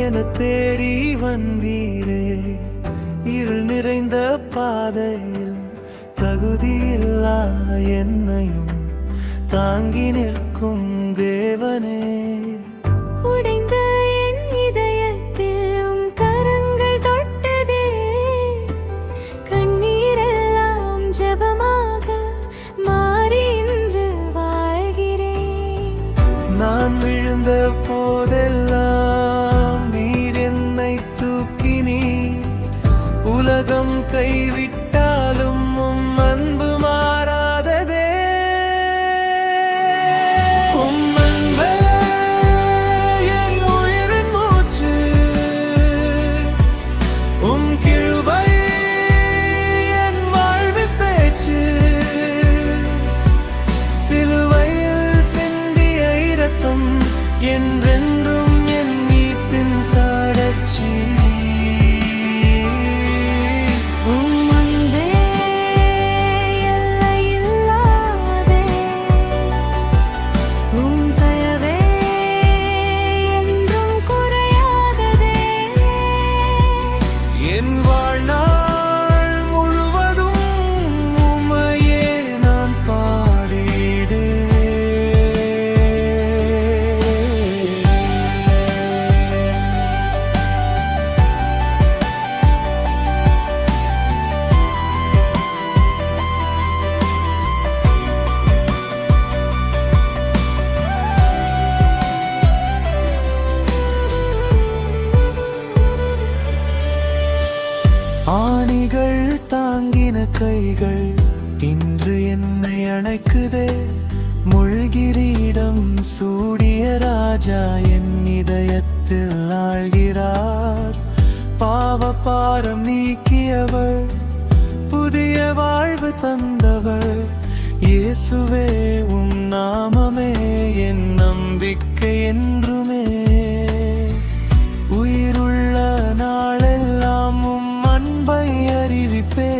என தேடி வந்தீரே. இருள் நிறைந்த பாதையில் தகுதியில்லா என்னையும் தாங்கி நிற்கும் தேவனே. உடைந்த என் இதயத்தில் கரங்கள் தொட்டதே. கண்ணீரெல்லாம் ஜெபமாக மாறி இன்று வாழ்கிறேன். நான் விழுந்த போதெல்லாம் நீர் என்னை தூக்கினீர். உலகம் கைவிட்டாலும் உம் அன்பு மாறாததே. உம் அன்பே என் உயிரின் மூச்சு. உம் கிருபை என் வாழ்வின் பேச்சு. சிலுவையில் சிந்திய இரத்தம் என்றென்றும் என் மீட்பின் சாட்சி. என் வாழ்நாள் முழுவதும் உம்மையே நான் பாடிடுவேன். ஆணிகள் தாங்கின கைகள் இன்று என்னை அணைக்குதே. முள்கிரீடம் சூடிய ராஜா என் இதயத்தில் ஆழ்கிறார். பாவபாரம் நீக்கியவர், புதிய வாழ்வு தந்தவர். இயேசுவே உம் நாமமே என் நம்பிக்கை என்றுமே. உயிருள்ள நாளெல்லாம் உம் அன்பை அறிவிப்பே.